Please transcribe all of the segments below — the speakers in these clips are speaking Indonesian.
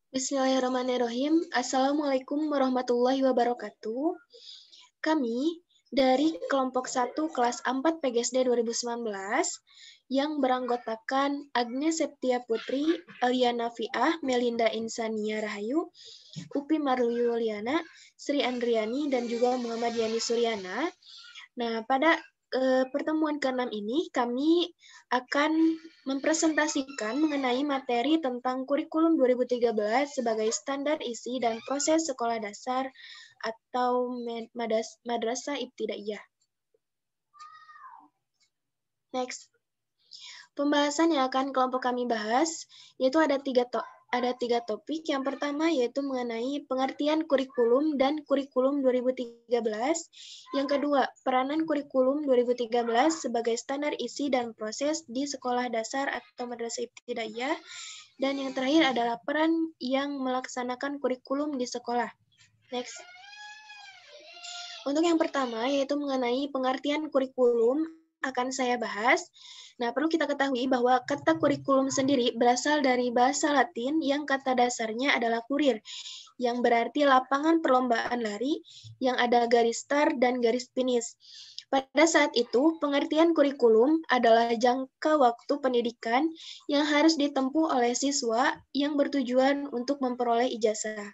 Bismillahirrahmanirrahim. Assalamualaikum warahmatullahi wabarakatuh. Kami dari kelompok 1 kelas 4 PGSD 2019 yang beranggotakan Agnes Septia Putri, Eliana Fiah, Melinda Insania Rahayu, Upi Marliuliana, Sri Andriani, dan juga Muhammad Yani Suryana. Nah, pada pertemuan ke-6 ini kami akan mempresentasikan mengenai materi tentang kurikulum 2013 sebagai standar isi dan proses sekolah dasar atau madrasah ibtidaiyah. Next. Pembahasan yang akan kelompok kami bahas yaitu ada tiga topik. Yang pertama yaitu mengenai pengertian kurikulum dan kurikulum 2013. Yang kedua, peranan kurikulum 2013 sebagai standar isi dan proses di sekolah dasar atau madrasah ibtidaiyah. Dan yang terakhir adalah peran yang melaksanakan kurikulum di sekolah. Next. Untuk yang pertama yaitu mengenai pengertian kurikulum akan saya bahas. Nah, perlu kita ketahui bahwa kata kurikulum sendiri berasal dari bahasa Latin yang kata dasarnya adalah kurir, yang berarti lapangan perlombaan lari yang ada garis start dan garis finish. Pada saat itu, pengertian kurikulum adalah jangka waktu pendidikan yang harus ditempuh oleh siswa yang bertujuan untuk memperoleh ijazah.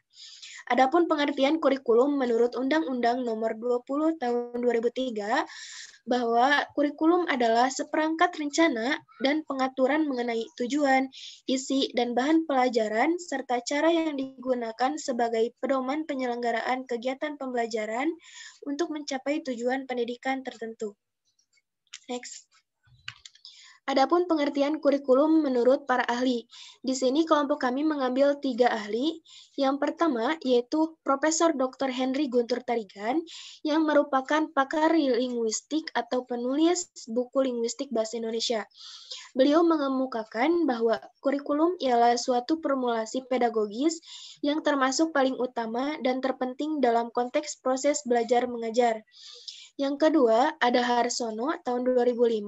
Adapun pengertian kurikulum menurut Undang-Undang Nomor 20 Tahun 2003 bahwa kurikulum adalah seperangkat rencana dan pengaturan mengenai tujuan, isi, dan bahan pelajaran, serta cara yang digunakan sebagai pedoman penyelenggaraan kegiatan pembelajaran untuk mencapai tujuan pendidikan tertentu. Next. Adapun pengertian kurikulum menurut para ahli. Di sini kelompok kami mengambil 3 ahli. Yang pertama yaitu Profesor Dr. Henry Guntur Tarigan yang merupakan pakar linguistik atau penulis buku linguistik bahasa Indonesia. Beliau mengemukakan bahwa kurikulum ialah suatu formulasi pedagogis yang termasuk paling utama dan terpenting dalam konteks proses belajar mengajar. Yang kedua, ada Harsono tahun 2005.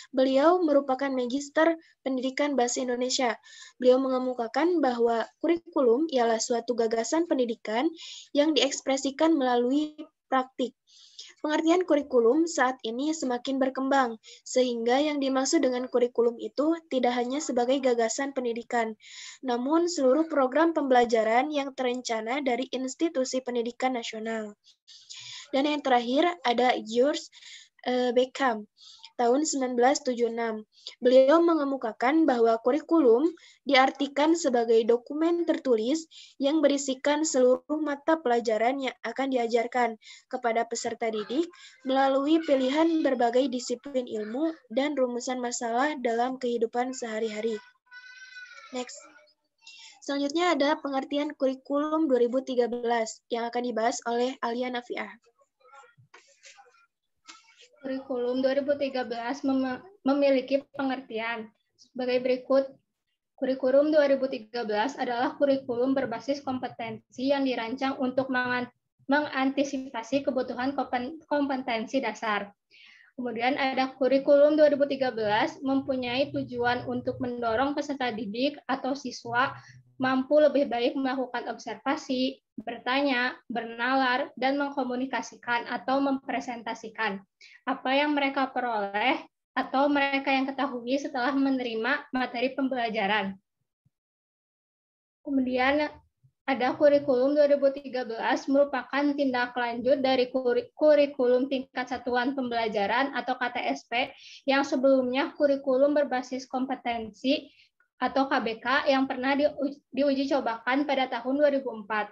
Beliau merupakan magister pendidikan bahasa Indonesia. Beliau mengemukakan bahwa kurikulum ialah suatu gagasan pendidikan yang diekspresikan melalui praktik. Pengertian kurikulum saat ini semakin berkembang, sehingga yang dimaksud dengan kurikulum itu tidak hanya sebagai gagasan pendidikan, namun seluruh program pembelajaran yang terencana dari institusi pendidikan nasional. Dan yang terakhir ada George Beckham tahun 1976. Beliau mengemukakan bahwa kurikulum diartikan sebagai dokumen tertulis yang berisikan seluruh mata pelajaran yang akan diajarkan kepada peserta didik melalui pilihan berbagai disiplin ilmu dan rumusan masalah dalam kehidupan sehari-hari. Next. Selanjutnya ada pengertian kurikulum 2013 yang akan dibahas oleh Eliana Fiah. Kurikulum 2013 memiliki pengertian sebagai berikut. Kurikulum 2013 adalah kurikulum berbasis kompetensi yang dirancang untuk mengantisipasi kebutuhan kompetensi dasar. Kemudian ada kurikulum 2013 mempunyai tujuan untuk mendorong peserta didik atau siswa mampu lebih baik melakukan observasi, bertanya, bernalar, dan mengkomunikasikan atau mempresentasikan apa yang mereka peroleh atau mereka yang ketahui setelah menerima materi pembelajaran. Kemudian ada kurikulum 2013 merupakan tindak lanjut dari kurikulum tingkat satuan pembelajaran atau KTSP yang sebelumnya kurikulum berbasis kompetensi atau KBK yang pernah diuji cobakan pada tahun 2004.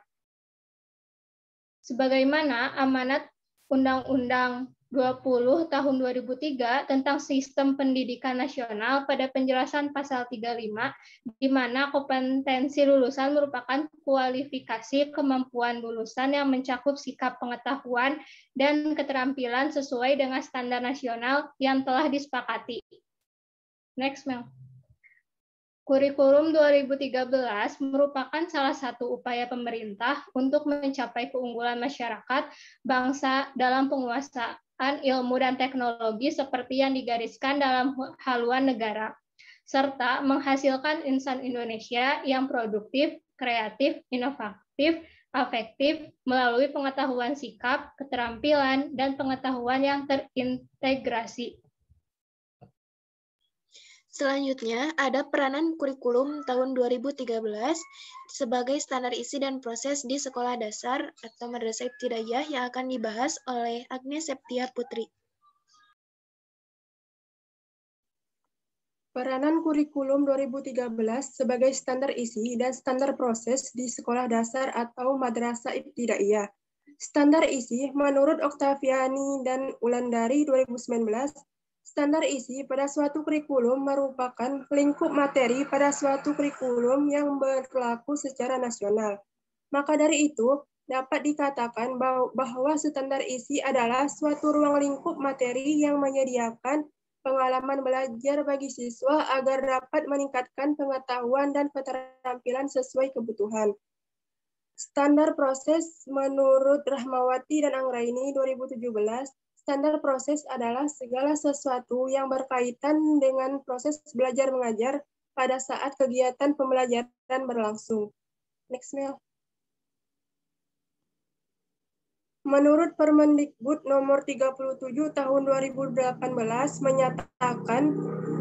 Sebagaimana amanat Undang-Undang 20 tahun 2003 tentang Sistem Pendidikan Nasional pada penjelasan pasal 35, di mana kompetensi lulusan merupakan kualifikasi kemampuan lulusan yang mencakup sikap pengetahuan dan keterampilan sesuai dengan standar nasional yang telah disepakati. Next, Mel. Kurikulum 2013 merupakan salah satu upaya pemerintah untuk mencapai keunggulan masyarakat bangsa dalam penguasaan ilmu dan teknologi seperti yang digariskan dalam haluan negara, serta menghasilkan insan Indonesia yang produktif, kreatif, inovatif, afektif, melalui pengetahuan sikap, keterampilan, dan pengetahuan yang terintegrasi. Selanjutnya, ada peranan kurikulum tahun 2013 sebagai standar isi dan proses di sekolah dasar atau madrasah ibtidaiyah yang akan dibahas oleh Agnes Septia Putri. Peranan kurikulum 2013 sebagai standar isi dan standar proses di sekolah dasar atau madrasah ibtidaiyah. Standar isi menurut Oktaviani dan Wulandari 2019, standar isi pada suatu kurikulum merupakan lingkup materi pada suatu kurikulum yang berlaku secara nasional. Maka dari itu, dapat dikatakan bahwa standar isi adalah suatu ruang lingkup materi yang menyediakan pengalaman belajar bagi siswa agar dapat meningkatkan pengetahuan dan keterampilan sesuai kebutuhan. Standar proses menurut Rahmawati dan Anggraini 2017, standar proses adalah segala sesuatu yang berkaitan dengan proses belajar mengajar pada saat kegiatan pembelajaran berlangsung. Next, Mel. Menurut Permendikbud nomor 37 tahun 2018 menyatakan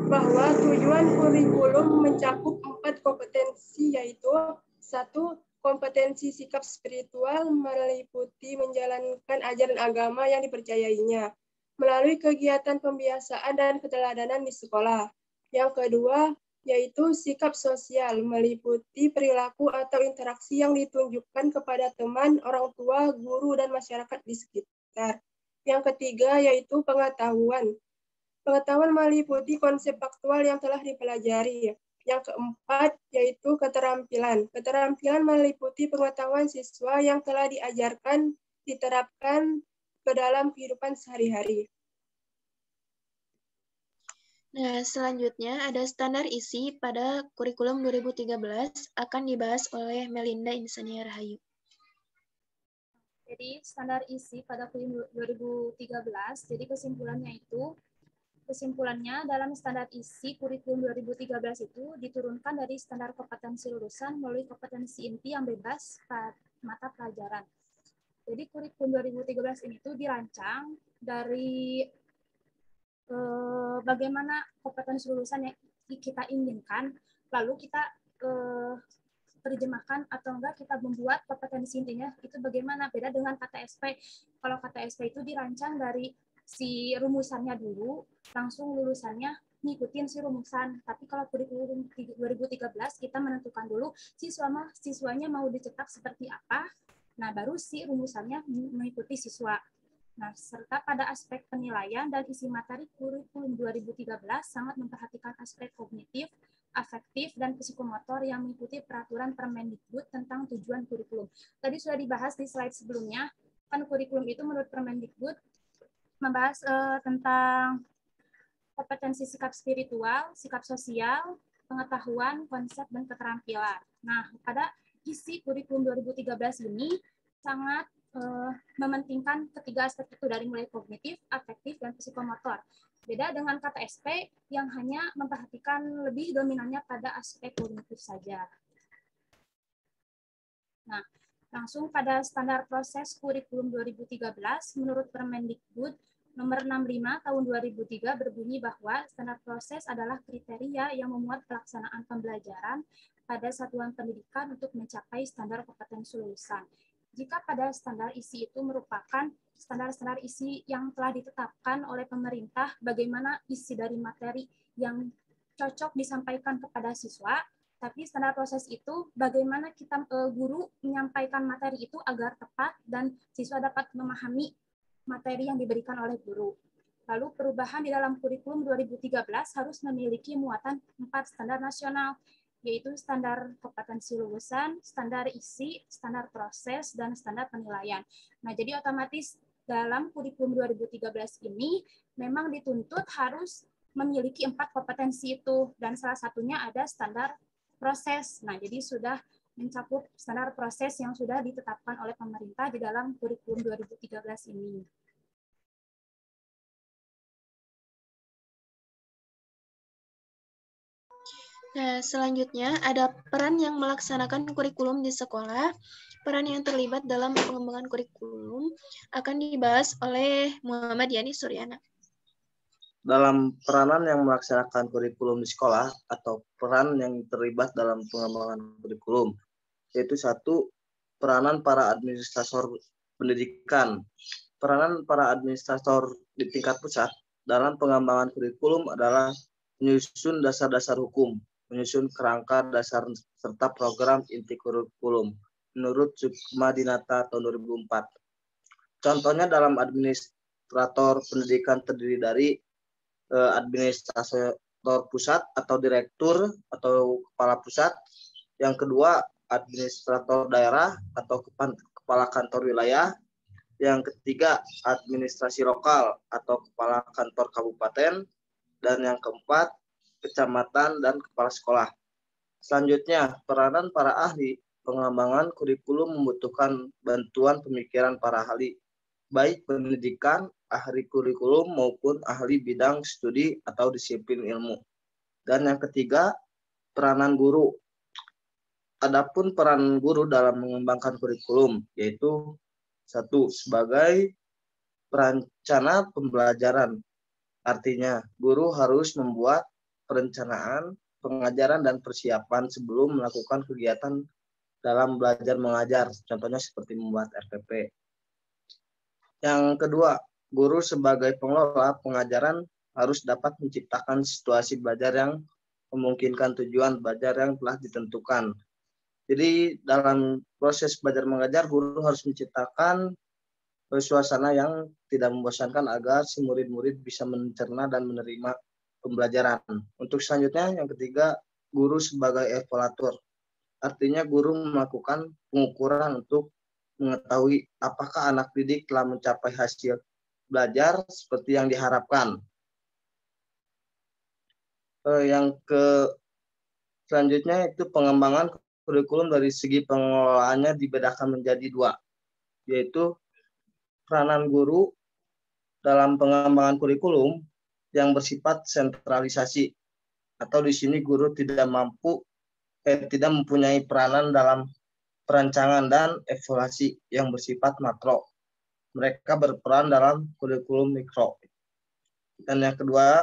bahwa tujuan kurikulum mencakup 4 kompetensi, yaitu 1. Kompetensi sikap spiritual meliputi menjalankan ajaran agama yang dipercayainya melalui kegiatan pembiasaan dan keteladanan di sekolah. Yang kedua, yaitu sikap sosial meliputi perilaku atau interaksi yang ditunjukkan kepada teman, orang tua, guru, dan masyarakat di sekitar. Yang ketiga, yaitu pengetahuan. Pengetahuan meliputi konsep faktual yang telah dipelajari. Yang keempat, yaitu keterampilan. Keterampilan meliputi pengetahuan siswa yang telah diajarkan, diterapkan ke dalam kehidupan sehari-hari. Nah, selanjutnya ada standar isi pada kurikulum 2013 akan dibahas oleh Melinda Insania Rahayu. Jadi standar isi pada kurikulum 2013, jadi kesimpulannya dalam standar isi kurikulum 2013 itu diturunkan dari standar kompetensi lulusan melalui kompetensi inti yang bebas mata pelajaran. Jadi kurikulum 2013 ini tuh dirancang dari bagaimana kompetensi lulusan yang kita inginkan, lalu kita terjemahkan atau enggak kita membuat kompetensi intinya itu bagaimana, beda dengan KTSP. Kalau KTSP itu dirancang dari si rumusannya dulu, langsung lulusannya ngikutin si rumusan. Tapi kalau kurikulum 2013 kita menentukan dulu siswanya mau dicetak seperti apa, nah baru si rumusannya mengikuti siswa. Nah, serta pada aspek penilaian dan isi materi kurikulum 2013 sangat memperhatikan aspek kognitif, afektif, dan psikomotor yang mengikuti peraturan Permendikbud tentang tujuan kurikulum. Tadi sudah dibahas di slide sebelumnya, kan kurikulum itu menurut Permendikbud membahas tentang kompetensi sikap spiritual, sikap sosial, pengetahuan, konsep, dan keterampilan. Nah, pada isi kurikulum 2013 ini sangat mementingkan ketiga aspek itu dari mulai kognitif, afektif, dan psikomotor. Beda dengan KTSP yang hanya memperhatikan lebih dominannya pada aspek kognitif saja. Nah, langsung pada standar proses kurikulum 2013 menurut Permendikbud nomor 65 tahun 2003 berbunyi bahwa standar proses adalah kriteria yang memuat pelaksanaan pembelajaran pada satuan pendidikan untuk mencapai standar kompetensi lulusan. Jika pada standar isi itu merupakan standar-standar isi yang telah ditetapkan oleh pemerintah, bagaimana isi dari materi yang cocok disampaikan kepada siswa, tapi standar proses itu bagaimana kita guru menyampaikan materi itu agar tepat dan siswa dapat memahami materi yang diberikan oleh guru. Lalu perubahan di dalam kurikulum 2013 harus memiliki muatan 4 standar nasional, yaitu standar kompetensi lulusan, standar isi, standar proses, dan standar penilaian. Nah, jadi otomatis dalam kurikulum 2013 ini memang dituntut harus memiliki 4 kompetensi itu, dan salah satunya ada standar proses. Nah, jadi sudah mencakup standar proses yang sudah ditetapkan oleh pemerintah di dalam kurikulum 2013 ini. Nah, selanjutnya ada peran yang melaksanakan kurikulum di sekolah. Peran yang terlibat dalam pengembangan kurikulum akan dibahas oleh Muhammad Yani Suryana. Dalam peranan yang melaksanakan kurikulum di sekolah atau peran yang terlibat dalam pengembangan kurikulum, yaitu satu, peranan para administrator pendidikan. Peranan para administrator di tingkat pusat dalam pengembangan kurikulum adalah menyusun dasar-dasar hukum, menyusun kerangka dasar serta program inti kurikulum menurut Sukma Dinata tahun 2004. Contohnya dalam administrator pendidikan terdiri dari administrator pusat atau direktur atau kepala pusat. Yang kedua, administrator daerah atau kepala kantor wilayah. Yang ketiga, administrasi lokal atau kepala kantor kabupaten. Dan yang keempat, kecamatan dan kepala sekolah. Selanjutnya, peranan para ahli pengembangan kurikulum membutuhkan bantuan pemikiran para ahli, baik pendidikan, ahli kurikulum maupun ahli bidang studi atau disiplin ilmu. Dan yang ketiga, peranan guru. Adapun peran guru dalam mengembangkan kurikulum, yaitu satu, sebagai perencana pembelajaran. Artinya, guru harus membuat perencanaan, pengajaran, dan persiapan sebelum melakukan kegiatan dalam belajar mengajar. Contohnya seperti membuat RPP. Yang kedua, guru sebagai pengelola pengajaran harus dapat menciptakan situasi belajar yang memungkinkan tujuan belajar yang telah ditentukan. Jadi dalam proses belajar mengajar, guru harus menciptakan suasana yang tidak membosankan agar si murid-murid bisa mencerna dan menerima pembelajaran. Untuk selanjutnya, yang ketiga, guru sebagai evaluator. Artinya guru melakukan pengukuran untuk mengetahui apakah anak didik telah mencapai hasil belajar seperti yang diharapkan. Selanjutnya itu pengembangan kurikulum dari segi pengelolaannya dibedakan menjadi dua, yaitu peranan guru dalam pengembangan kurikulum yang bersifat sentralisasi, atau di sini guru tidak mempunyai peranan dalam perancangan dan evaluasi yang bersifat makro. Mereka berperan dalam kurikulum mikro. Dan yang kedua,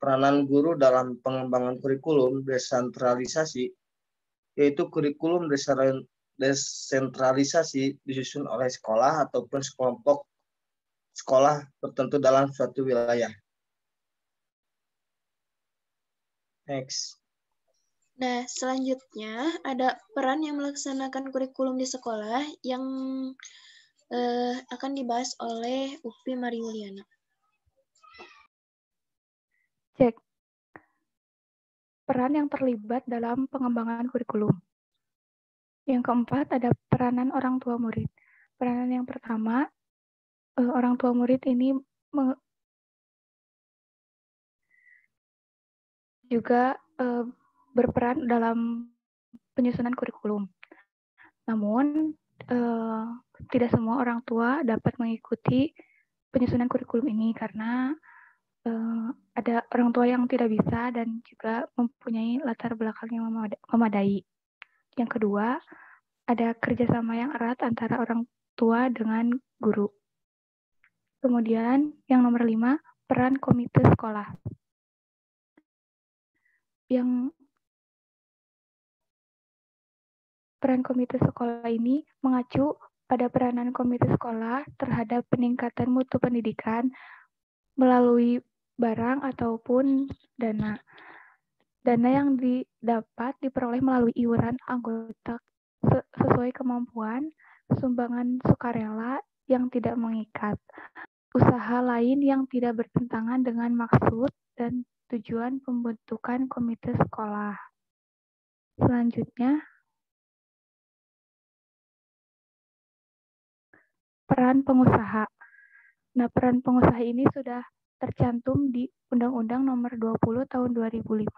peranan guru dalam pengembangan kurikulum desentralisasi, yaitu kurikulum desentralisasi disusun oleh sekolah ataupun sekelompok sekolah tertentu dalam suatu wilayah. Next. Nah, selanjutnya ada peran yang melaksanakan kurikulum di sekolah yang akan dibahas oleh Upi Mariuliana. Cek. Peran yang terlibat dalam pengembangan kurikulum. Yang keempat ada peranan orang tua murid. Peranan yang pertama, orang tua murid ini juga berperan dalam penyusunan kurikulum. Namun, tidak semua orang tua dapat mengikuti penyusunan kurikulum ini karena ada orang tua yang tidak bisa dan juga mempunyai latar belakang yang memadai. Yang kedua, ada kerjasama yang erat antara orang tua dengan guru. Kemudian yang nomor 5, peran komite sekolah. Yang peran komite sekolah ini mengacu pada peranan komite sekolah terhadap peningkatan mutu pendidikan melalui barang ataupun dana. Dana yang didapat diperoleh melalui iuran anggota sesuai kemampuan, sumbangan sukarela yang tidak mengikat, usaha lain yang tidak bertentangan dengan maksud dan tujuan pembentukan komite sekolah. Selanjutnya, peran pengusaha. Nah, peran pengusaha ini sudah tercantum di Undang-Undang Nomor 20 Tahun 2005,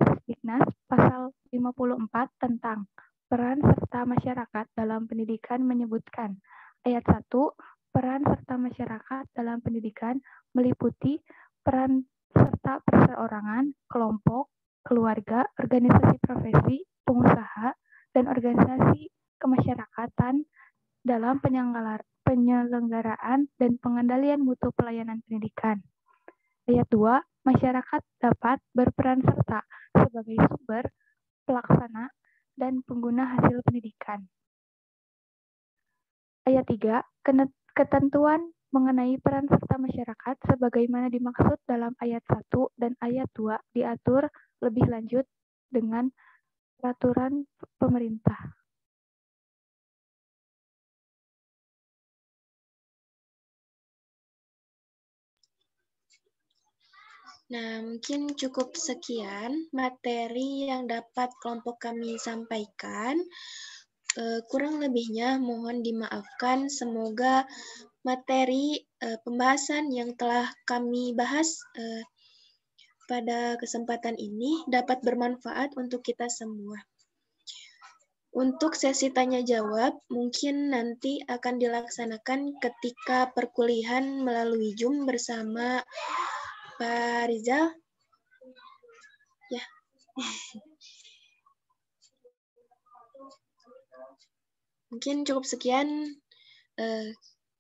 Sisdiknas Pasal 54 tentang peran serta masyarakat dalam pendidikan menyebutkan, ayat 1, peran serta masyarakat dalam pendidikan meliputi peran serta perseorangan, kelompok, keluarga, organisasi profesi, pengusaha, dan organisasi kemasyarakatan dalam penyelenggaraan dan pengendalian mutu pelayanan pendidikan. Ayat 2, masyarakat dapat berperan serta sebagai sumber, pelaksana, dan pengguna hasil pendidikan. Ayat 3, ketentuan mengenai peran serta masyarakat sebagaimana dimaksud dalam ayat 1 dan ayat 2 diatur lebih lanjut dengan peraturan pemerintah. Nah, mungkin cukup sekian materi yang dapat kelompok kami sampaikan. Kurang lebihnya mohon dimaafkan. Semoga materi pembahasan yang telah kami bahas pada kesempatan ini dapat bermanfaat untuk kita semua. Untuk sesi tanya jawab mungkin nanti akan dilaksanakan ketika perkuliahan melalui Zoom bersama Pak Rizal. Ya. Mungkin cukup sekian.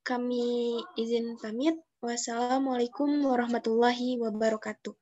Kami izin pamit. Wassalamualaikum warahmatullahi wabarakatuh.